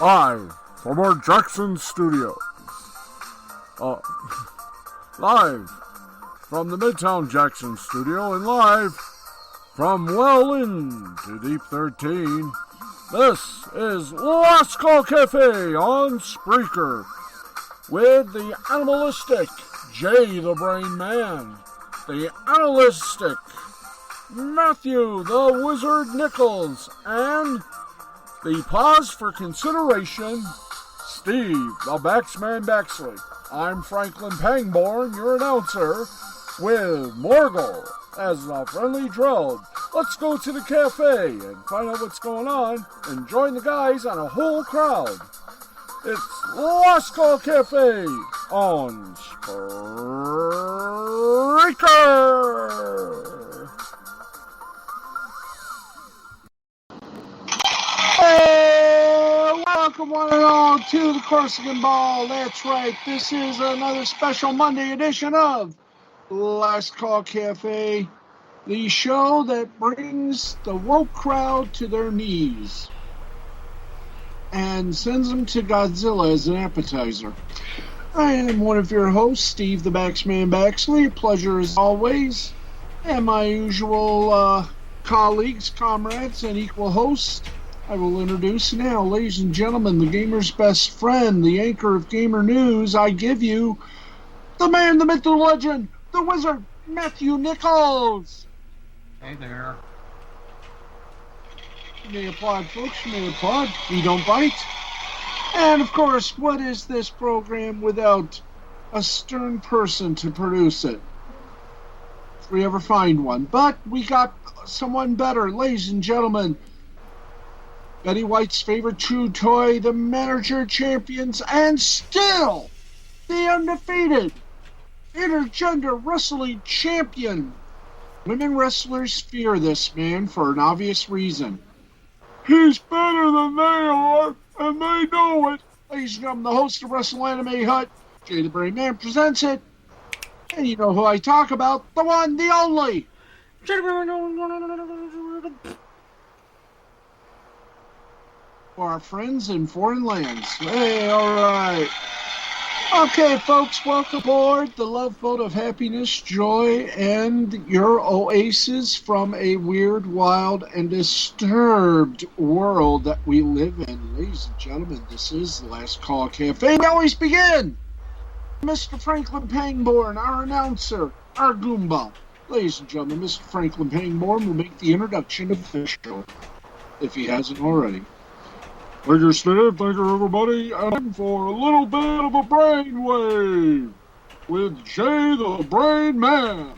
Live from our Jackson studio. Live from the Midtown Jackson studio and live from well into Deep 13. This is Last Call Cafe on Spreaker with the animalistic Jay the Brain Man, the animalistic Matthew the Wizard Nichols, and the pause for consideration, Steve the Baxman Baxley. I'm Franklin Pangborn, your announcer, with Morgul as the friendly drone. Let's go to the cafe and find out what's going on and join the guys on a whole crowd. It's Last Call Cafe on Spreaker. Welcome one and all to the Corsican Ball. That's right, this is another special Monday edition of Last Call Cafe, the show that brings the woke crowd to their knees and sends them to Godzilla as an appetizer. I am one of your hosts, Steve the Baxman Baxley. A pleasure as always. And my usual colleagues, comrades, and equal hosts, I will introduce now, ladies and gentlemen, the gamer's best friend, the anchor of Gamer News. I give you the man, the myth, the legend, the wizard, Matthew Nichols. Hey there. You may applaud, folks. You may applaud. We don't bite. And, of course, what is this program without a stern person to produce it? If we ever find one. But we got someone better, ladies and gentlemen. Betty White's favorite chew toy, the manager champions, and still the undefeated intergender wrestling champion. Women wrestlers fear this man for an obvious reason. He's better than they are, and they know it. Ladies and gentlemen, the host of Wrestle Anime Hut, Jay the Brain Man, presents it. And you know who I talk about, the one, the only. For our friends in foreign lands. Hey, all right. Okay, folks, welcome aboard the love boat of happiness, joy, and your oasis from a weird, wild, and disturbed world that we live in. Ladies and gentlemen, this is the Last Call Cafe. We always begin. Mr. Franklin Pangborn, our announcer, our Goomba. Ladies and gentlemen, Mr. Franklin Pangborn will make the introduction of the show, if he hasn't already. Thank you, Steve. Thank you, everybody. And for a little bit of a brainwave with Jay the Brain Man.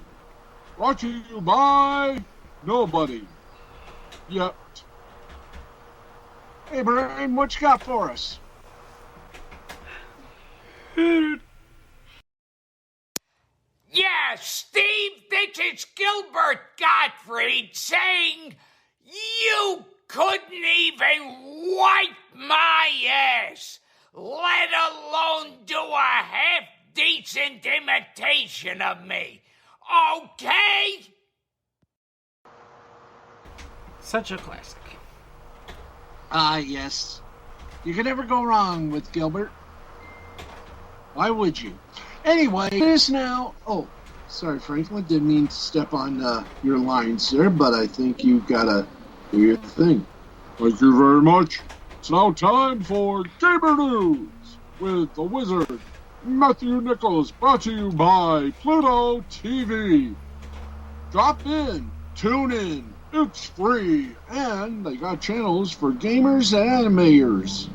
Brought to you by nobody yet. Hey, Brain, what you got for us? Yeah, Steve, this is Gilbert Gottfried saying you couldn't even wipe my ass, let alone do a half-decent imitation of me. Okay? Such a classic. Yes. You can never go wrong with Gilbert. Why would you? Anyway, it is now... Oh, sorry, Franklin. Didn't mean to step on your lines there, but I think you've got to do your thing. Thank you very much. It's now time for Gamer News with the wizard, Matthew Nichols, brought to you by Pluto TV. Drop in, tune in, it's free, and they got channels for gamers and animators.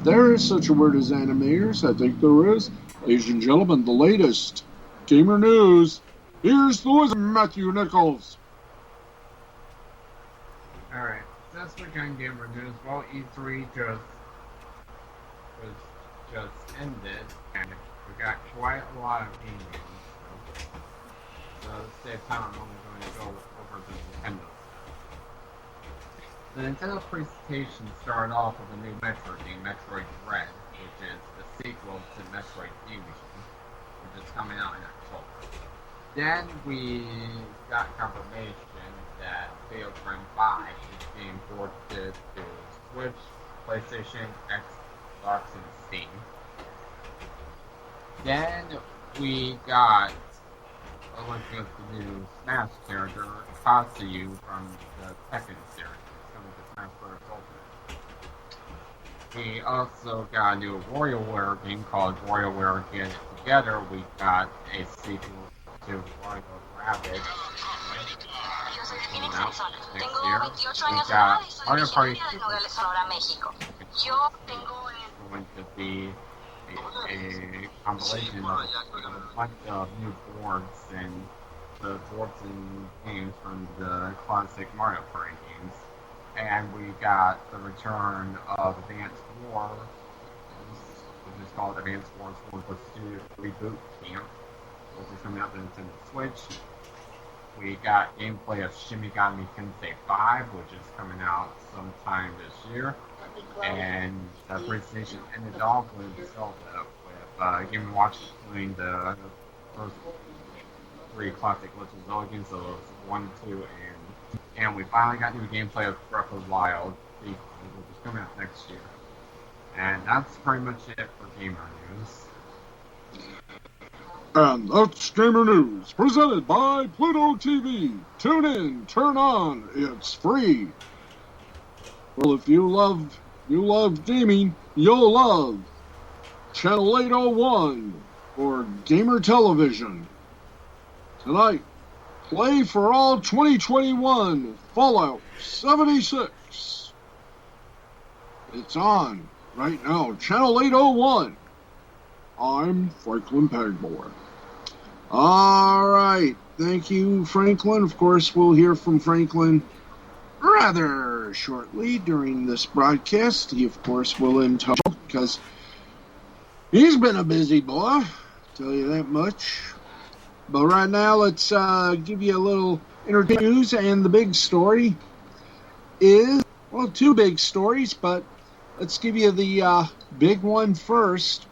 There is such a word as animators, I think there is. Ladies and gentlemen, the latest Gamer News. Here's the wizard, Matthew Nichols. Alright, this weekend gamer news. Well, E3 was just ended, and we got quite a lot of game news. So to save time, I'm only going to go over the Nintendo stuff. The Nintendo presentation started off with a new Metroid game, Metroid Dread, which is the sequel to Metroid Fusion, which is coming out in October. Then we got confirmation that Fatal Frame 5 is being ported to Switch, PlayStation, Xbox, and Steam. Then we got a look at the new Smash character, Katsuyu, from the Tekken series. It's coming to Smash Bros. Ultimate. We also got a new WarioWare game called WarioWare Get It Together. We got a sequel to Wario Rabbids. Next year, we got Mario Party going to be a compilation of a bunch of new boards and the boards and games from the classic Mario Party games. And we got the return of Advanced Wars, which is called Advanced Wars 1+2 Reboot Camp, which is coming out to Nintendo Switch. We got gameplay of Shin Megami Tensei 5, which is coming out sometime this year. And the presentation ended off with Zelda, with Game & Watch doing the first three classic Legend of Zelda games, so 1, 2, and we finally got new gameplay of Breath of the Wild, which is coming out next year. And that's pretty much it for gamer news. And that's Gamer News, presented by Pluto TV. Tune in, turn on, it's free. Well, if you love gaming, you'll love Channel 801 or Gamer Television. Tonight, play for all 2021 Fallout 76. It's on right now, Channel 801. I'm Franklin Pegmore. All right. Thank you, Franklin. Of course, we'll hear from Franklin rather shortly during this broadcast. He, of course, will in touch because he's been a busy boy, I'll tell you that much. But right now, let's give you a little entertainment news. And the big story is, well, two big stories, but let's give you the big one first.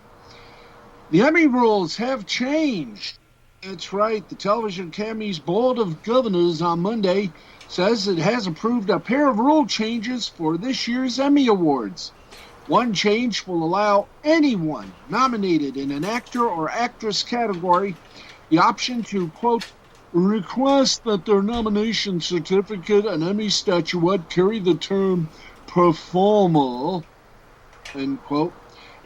The Emmy rules have changed. That's right. The Television Academy's Board of Governors on Monday says it has approved a pair of rule changes for this year's Emmy Awards. One change will allow anyone nominated in an actor or actress category the option to, quote, request that their nomination certificate and Emmy statuette carry the term performer, end quote,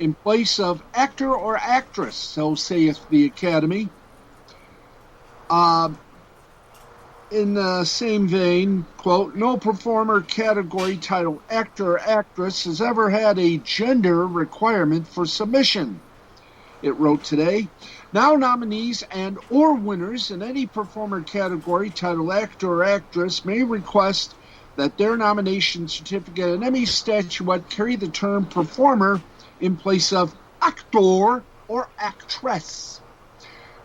in place of actor or actress, so saith the Academy. In the same vein, quote, no performer category titled actor or actress has ever had a gender requirement for submission. It wrote today, now nominees and or winners in any performer category titled actor or actress may request that their nomination certificate and Emmy statuette carry the term performer in place of actor or actress.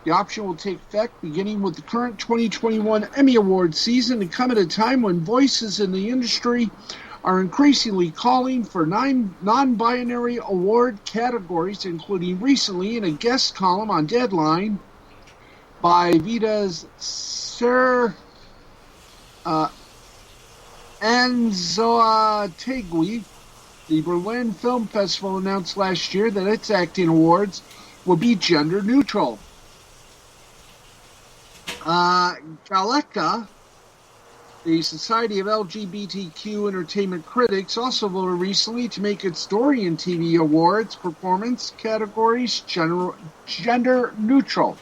The option will take effect beginning with the current 2021 Emmy Awards season and come at a time when voices in the industry are increasingly calling for 9 non-binary award categories, including recently in a guest column on Deadline by Vidas Sir Anzoátegui. The Berlin Film Festival announced last year that its acting awards will be gender neutral. Galeka The Society of LGBTQ Entertainment Critics also voted recently to make its Dorian TV Awards performance categories gender neutral.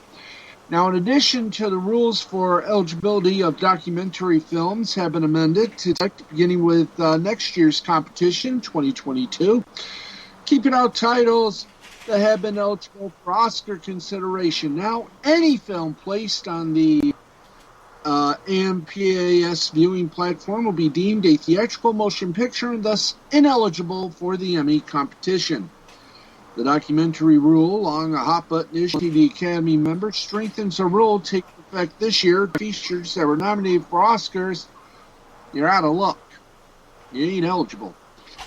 Now, in addition to the rules for eligibility of documentary films have been amended to beginning with next year's competition, 2022, keeping out titles that have been eligible for Oscar consideration. Now, any film placed on the AMPAS viewing platform will be deemed a theatrical motion picture and thus ineligible for the Emmy competition. The documentary rule, along a hot-button issue to the Academy members, strengthens a rule taking effect this year. Features that were nominated for Oscars, you're out of luck. You ain't eligible.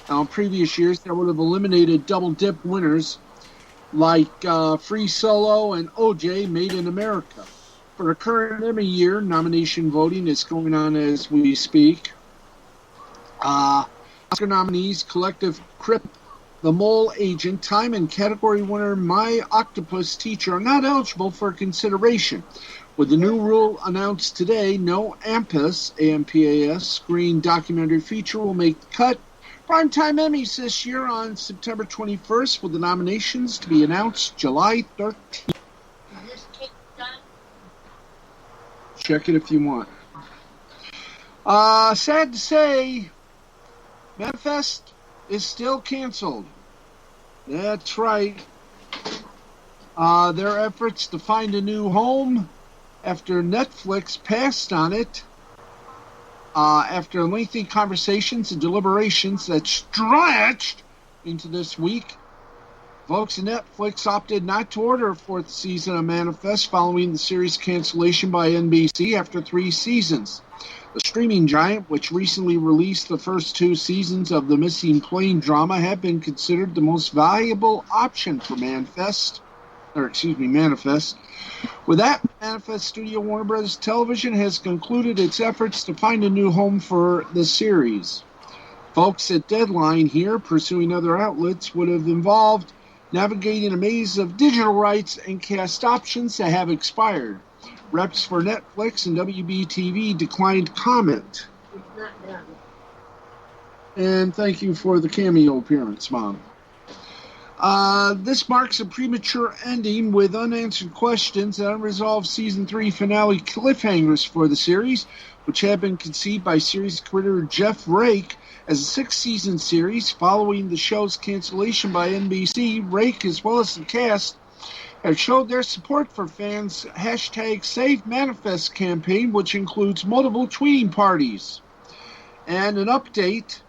Now, in previous years, that would have eliminated double-dip winners like Free Solo and OJ, Made in America. For the current Emmy year, nomination voting is going on as we speak. Oscar nominees Collective Crip, The Mole Agent, Time, and category winner My Octopus Teacher are not eligible for consideration. With the new rule announced today, no AMPAS screen documentary feature will make the cut. Primetime Emmys this year on September 21st, with the nominations to be announced July 13th. Check it if you want. Sad to say, Manifest is still canceled. That's right. Their efforts to find a new home after Netflix passed on it, after lengthy conversations and deliberations that stretched into this week, folks at Netflix opted not to order a fourth season of Manifest following the series' cancellation by NBC after 3 seasons. The streaming giant, which recently released the first 2 seasons of the Missing Plane drama, have been considered the most valuable option for Manifest. With that, Manifest Studio Warner Bros. Television has concluded its efforts to find a new home for the series. Folks at Deadline here, pursuing other outlets, would have involved navigating a maze of digital rights and cast options that have expired. Reps for Netflix and WB-TV declined comment. And thank you for the cameo appearance, Mom. This marks a premature ending with unanswered questions and unresolved Season 3 finale cliffhangers for the series, which had been conceived by series creator Jeff Rake as a 6-season series. Following the show's cancellation by NBC, Rake, as well as the cast, have showed their support for fans' #SaveManifest campaign, which includes multiple tweeting parties. And an update,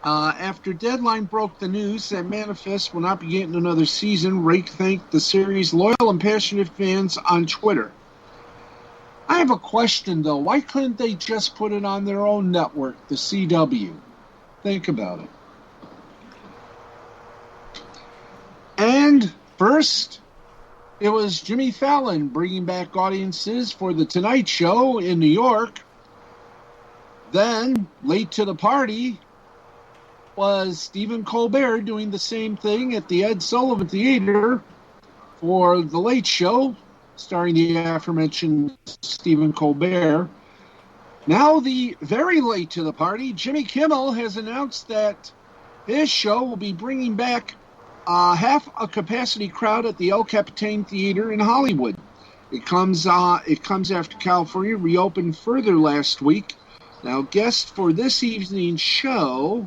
after Deadline broke the news that Manifest will not be getting another season, Rake thanked the series' loyal and passionate fans on Twitter. I have a question, though. Why couldn't they just put it on their own network, the CW? Think about it. And first, it was Jimmy Fallon bringing back audiences for The Tonight Show in New York. Then, late to the party, was Stephen Colbert doing the same thing at the Ed Sullivan Theater for The Late Show, starring the aforementioned Stephen Colbert. Now, the very late to the party, Jimmy Kimmel has announced that his show will be bringing back half a capacity crowd at the El Capitan Theater in Hollywood. It comes after California reopened further last week. Now, guests for this evening's show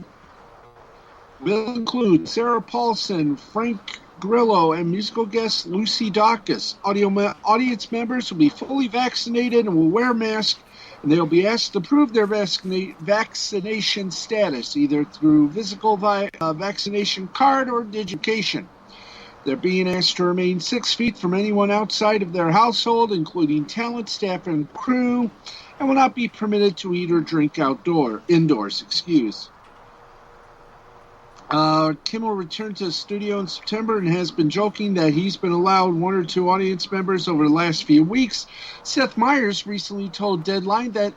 will include Sarah Paulson, Frank Grillo, and musical guest Lucy Dacus. Audience members will be fully vaccinated and will wear masks, and they will be asked to prove their vaccination status, either through physical vaccination card or digitation. They're being asked to remain 6 feet from anyone outside of their household, including talent, staff, and crew, and will not be permitted to eat or drink indoors. Kimmel returned to the studio in September and has been joking that he's been allowed 1 or 2 audience members over the last few weeks. Seth Meyers recently told Deadline that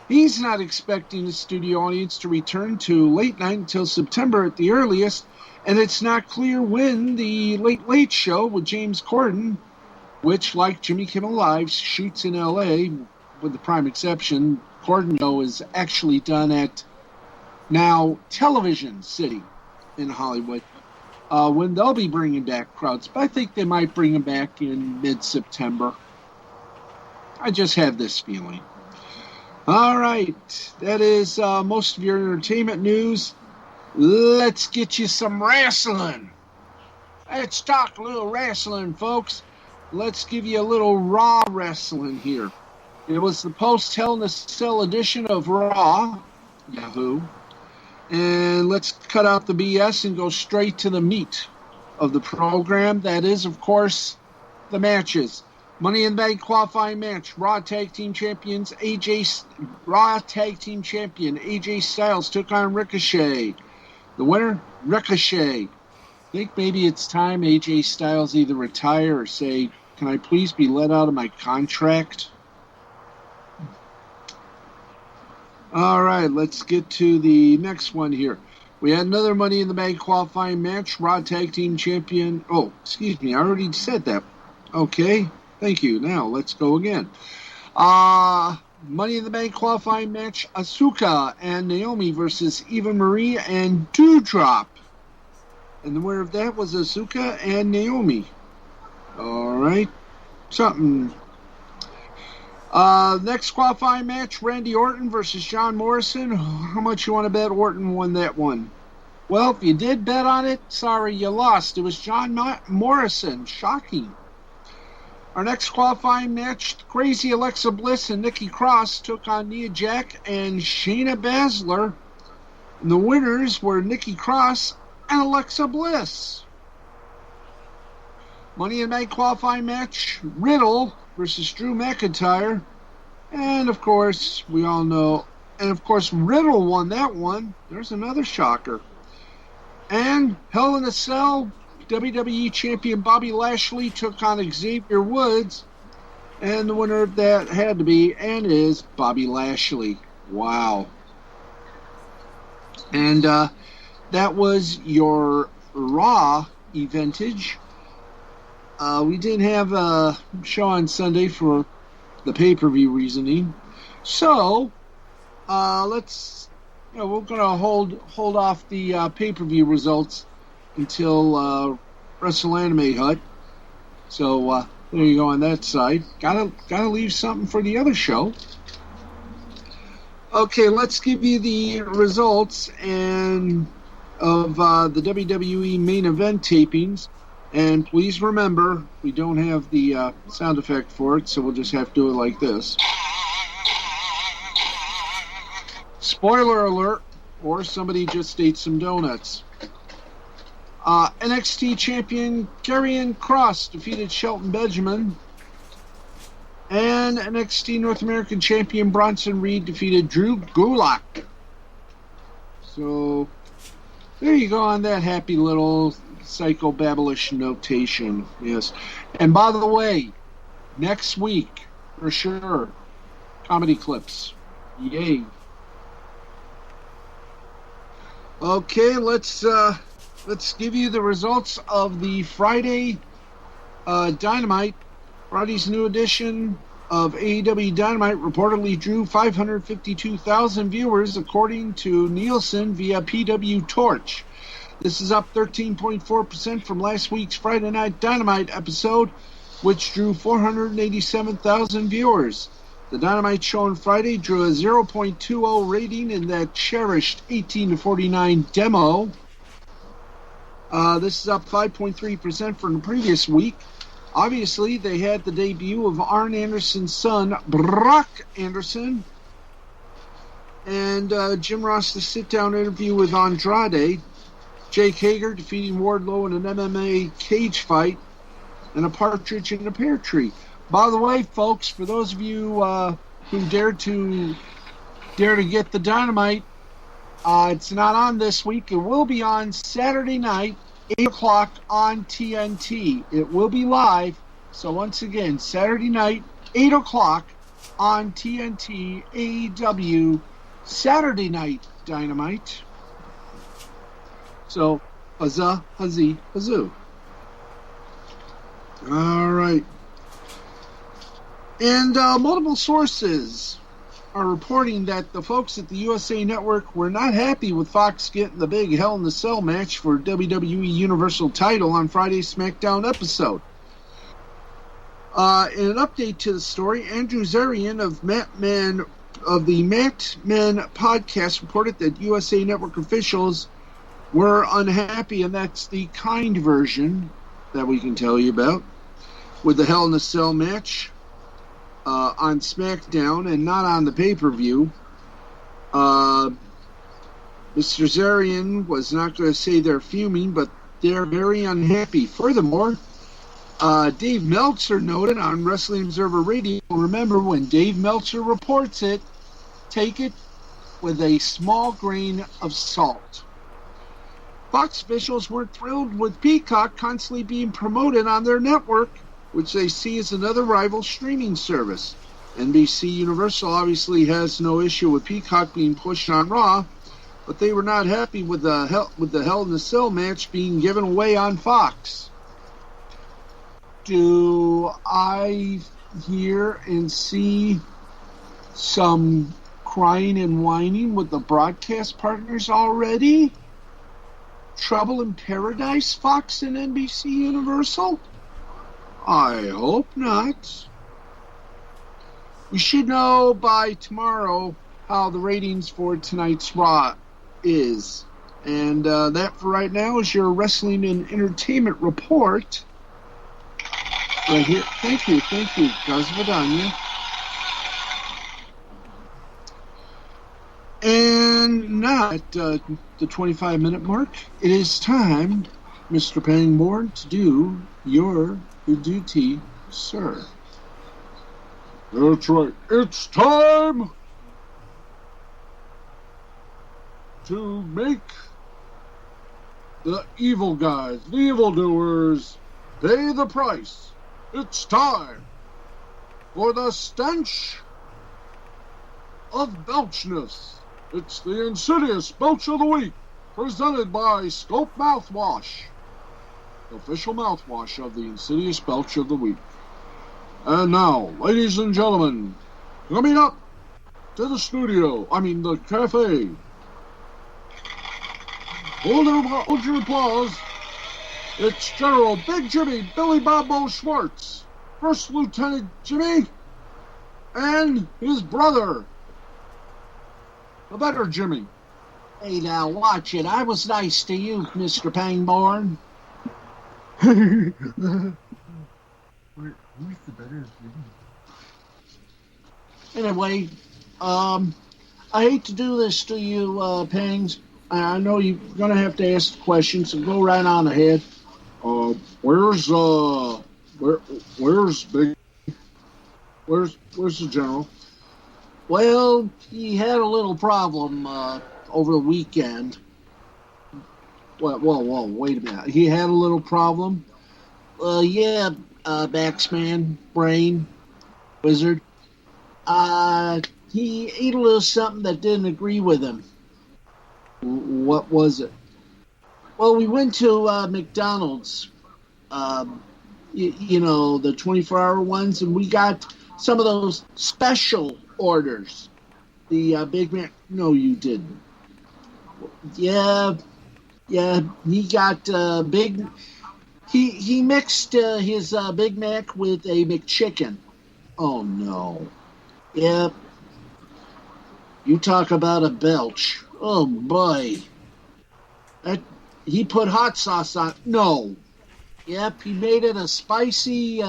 he's not expecting the studio audience to return to late night until September at the earliest, and it's not clear when the Late Late Show with James Corden, which, like Jimmy Kimmel Live, shoots in L.A., with the prime exception, Cornmeal is actually done at now Television City in Hollywood, when they'll be bringing back crowds. But I think they might bring them back in mid-September. I just have this feeling. All right, that is most of your entertainment news. Let's get you some wrestling. Let's talk a little wrestling, folks. Let's give you a little Raw wrestling here. It was the post-Hell in a Cell edition of Raw, Yahoo. And let's cut out the BS and go straight to the meat of the program. That is, of course, the matches. Money in the Bank qualifying match. Raw Tag Team Champion AJ Styles took on Ricochet. The winner, Ricochet. I think maybe it's time AJ Styles either retire or say, can I please be let out of my contract? All right, let's get to the next one here. We had another Money in the Bank qualifying match. Raw Tag Team Champion. Oh, excuse me, I already said that. Okay, thank you. Now, let's go again. Money in the Bank qualifying match. Asuka and Naomi versus Eva Marie and Doudrop. And the winner of that was Asuka and Naomi. All right, something. Next qualifying match, Randy Orton versus John Morrison. How much you want to bet Orton won that one? Well, if you did bet on it, sorry, you lost. It was John Morrison. Shocking. Our next qualifying match, Crazy Alexa Bliss and Nikki Cross took on Nia Jax and Shayna Baszler. And the winners were Nikki Cross and Alexa Bliss. Money in the Bank qualifying match, Riddle versus Drew McIntyre. And, of course, we all know. And, of course, Riddle won that one. There's another shocker. And Hell in a Cell, WWE Champion Bobby Lashley took on Xavier Woods. And the winner of that had to be and is Bobby Lashley. Wow. And that was your Raw eventage. We did have a show on Sunday for the pay-per-view reasoning. So, let's, we're going to hold off the pay-per-view results until Wrestle Anime Hut. So, there you go on that side. Gotta leave something for the other show. Okay, let's give you the results and of the WWE main event tapings. And please remember, we don't have the sound effect for it, so we'll just have to do it like this. Spoiler alert, or somebody just ate some donuts. NXT champion Karrion Kross defeated Shelton Benjamin. And NXT North American champion Bronson Reed defeated Drew Gulak. So, there you go on that happy little psychobabblish notation. Yes. And by the way, next week, for sure, comedy clips. Yay. Okay, let's give you the results of the Friday Dynamite. Friday's new edition of AEW Dynamite reportedly drew 552,000 viewers according to Nielsen via PW Torch. This is up 13.4% from last week's Friday Night Dynamite episode, which drew 487,000 viewers. The Dynamite show on Friday drew a 0.20 rating in that cherished 18 to 49 demo. This is up 5.3% from the previous week. Obviously, they had the debut of Arn Anderson's son, Brock Anderson, and Jim Ross's sit-down interview with Andrade. Jake Hager defeating Wardlow in an MMA cage fight, and a partridge in a pear tree. By the way, folks, for those of you who dare to get the Dynamite, it's not on this week. It will be on Saturday night, 8 o'clock on TNT. It will be live. So once again, Saturday night, 8 o'clock on TNT, AEW, Saturday Night Dynamite. So, huzzah, huzzee, huzzoo. All right. And multiple sources are reporting that the folks at the USA Network were not happy with Fox getting the big Hell in a Cell match for WWE Universal title on Friday's SmackDown episode. In an update to the story, Andrew Zarian of the Mat Men podcast reported that USA Network officials were unhappy, and that's the kind version that we can tell you about, with the Hell in a Cell match on SmackDown and not on the pay-per-view. Mr. Zarian was not going to say they're fuming, but they're very unhappy. Furthermore, Dave Meltzer noted on Wrestling Observer Radio, remember, when Dave Meltzer reports it, take it with a small grain of salt. Fox officials weren't thrilled with Peacock constantly being promoted on their network, which they see as another rival streaming service. NBC Universal obviously has no issue with Peacock being pushed on Raw, but they were not happy with the Hell in a Cell match being given away on Fox. Do I hear and see some crying and whining with the broadcast partners already? Trouble in Paradise, Fox and NBC Universal? I hope not. We should know by tomorrow how the ratings for tonight's Raw is. And that for right now is your Wrestling and Entertainment Report. Right here. Thank you, Gazvadanya. And now at the 25-minute mark, it is time, Mr. Pangborn, to do your duty, sir. That's right. It's time to make the evil guys, the evildoers, pay the price. It's time for the stench of belchness. It's the insidious belch of the week, presented by Scope Mouthwash, the official mouthwash of the insidious belch of the week. And now, ladies and gentlemen, coming up to the the cafe. Hold your applause. It's General Big Jimmy Billy Bobo Schwartz, First Lieutenant Jimmy, and his brother, the better Jimmy. Hey, now watch it. I was nice to you, Mr. Pangborn. Who's the better Jimmy? Anyway, I hate to do this to you, Pangs. I know you're going to have to ask the questions, so go right on ahead. Where's Big? Where's the General? Well, he had a little problem over the weekend. Whoa, wait a minute. He had a little problem? Baxman, Brain, Wizard. He ate a little something that didn't agree with him. What was it? Well, we went to McDonald's, the 24-hour ones, and we got some of those special orders. The Big Mac. No, you didn't. Yeah, he got big. He mixed his Big Mac with a McChicken. Oh, no. Yeah. You talk about a belch. Oh, boy. He put hot sauce on. No. Yep, he made it a spicy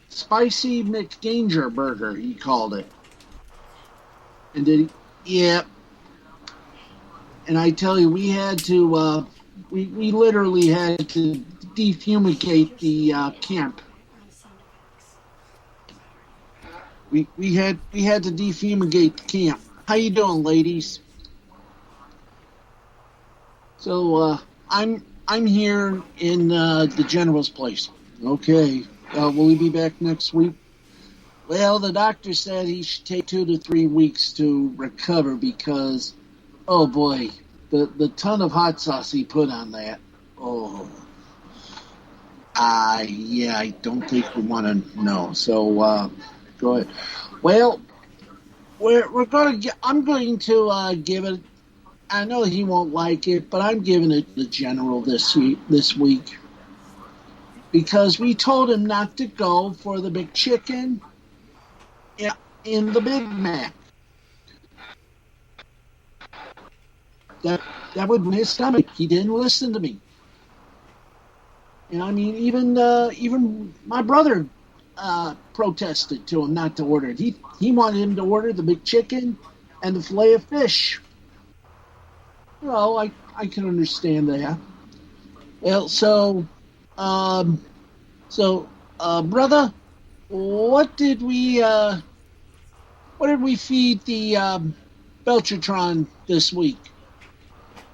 McDanger burger, he called it. And did he? Yep. And I tell you, we had to, we literally had to defumigate the camp. We had to defumigate the camp. How you doing, ladies? So I'm here in the General's place. Okay. Will he be back next week? Well, the doctor said he should take 2 to 3 weeks to recover because, oh boy, the ton of hot sauce he put on that. Oh. Yeah, I don't think we want to know. So go ahead. Well, we're gonna. I'm going to give it. I know he won't like it, but I'm giving it the general this week because we told him not to go for the big chicken in the Big Mac. That would win his stomach. He didn't listen to me. And I mean, even my brother protested to him not to order it. He wanted him to order the big chicken and the fillet of fish. Well, I can understand that. Well, brother, what did we feed the Belchertron this week?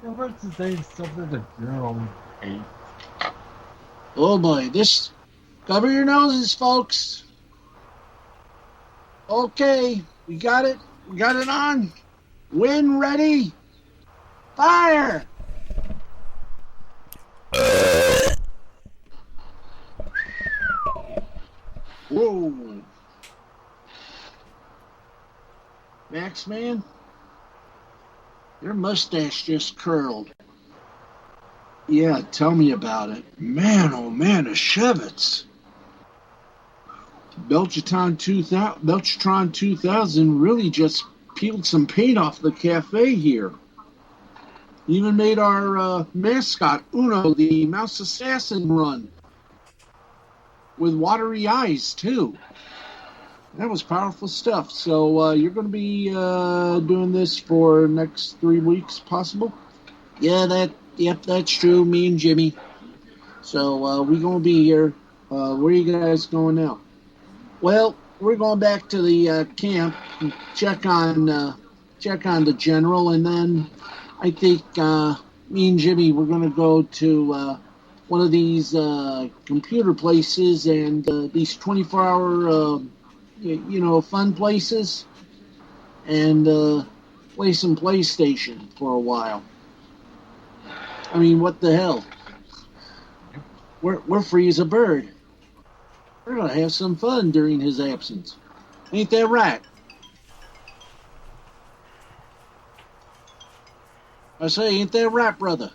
What's his name? Something to Jerome 8. Oh boy, cover your noses, folks. Okay, we got it. We got it on. When ready, fire! Whoa. Max, man, your mustache just curled. Yeah, tell me about it. Man, oh man, the Shevitz. Belchertron 2000 really just peeled some paint off the cafe here. Even made our mascot, Uno, the mouse assassin, run. With watery eyes, too. That was powerful stuff. So you're going to be doing this for next 3 weeks, possible? Yep, that's true. Me and Jimmy. So we're going to be here. Where are you guys going now? Well, we're going back to the camp and check on the general, and then I think me and Jimmy we're going to go to one of these computer places and these 24-hour fun places, and play some PlayStation for a while. I mean, what the hell? We're free as a bird. We're gonna have some fun during his absence. Ain't that right? I say, ain't that right, brother?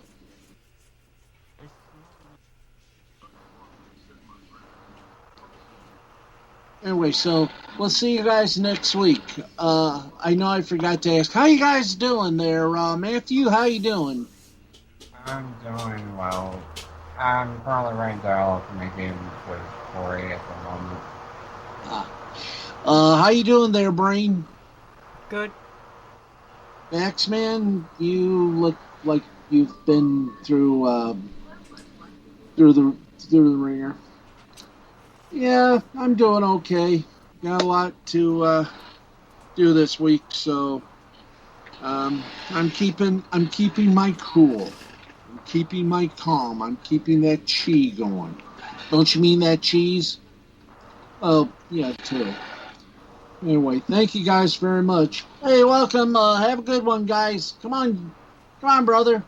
Anyway, so we'll see you guys next week. I know I forgot to ask, how you guys doing there? Matthew, how you doing? I'm doing well. I'm currently running dialogue for my game with Corey at the moment. How you doing there, Brain? Good. Max, man, you look like you've been through the ringer. Yeah, I'm doing okay. Got a lot to do this week, so I'm keeping my cool. I'm keeping my calm. I'm keeping that chi going. Don't you mean that cheese? Oh, yeah, too. Anyway, thank you guys very much. Hey, welcome. Have a good one, guys. Come on, brother.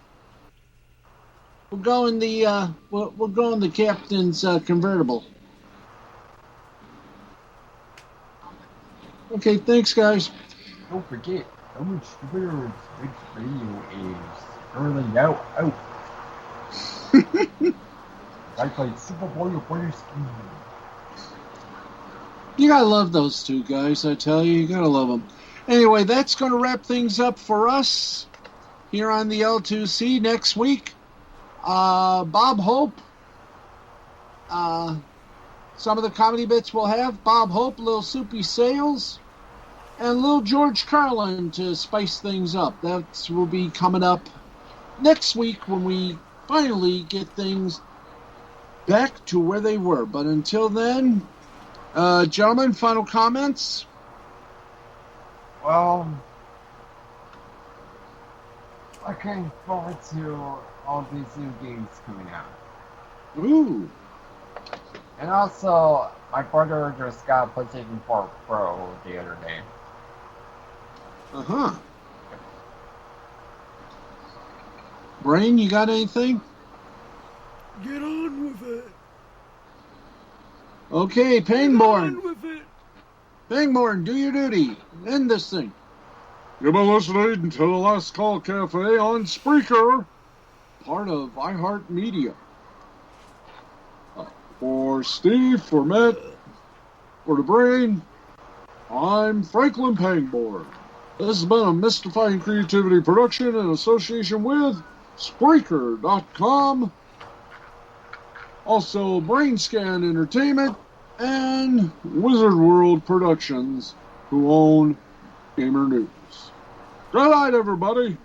We'll go in the captain's convertible. Okay, thanks, guys. Don't forget how much Twitter's Twitch Radio is early out. I played Super Mario Brothers. You gotta love those two guys, I tell you gotta love them. Anyway, that's going to wrap things up for us here on the L2C next week. Bob Hope. Some of the comedy bits we'll have Bob Hope, Lil Soupy Sales, and Lil George Carlin to spice things up. That will be coming up next week when we finally get things back to where they were. But until then, gentlemen, final comments? Well, looking forward to all these new games coming out. Ooh. And also, my brother just got a PlayStation 4 Pro the other day. Uh-huh. Brain, you got anything? Get on with it. Okay, Painborn. Get on with it. Pangborn, do your duty. End this thing. You've been listening to the Last Call Cafe on Spreaker, Part of iHeartMedia. For Steve, for Matt, for the Brain, I'm Franklin Pangborn. This has been a Mystifying Creativity production in association with Spreaker.com, also Brainscan Entertainment, and Wizard World Productions, who own Gamer News. Good night, everybody.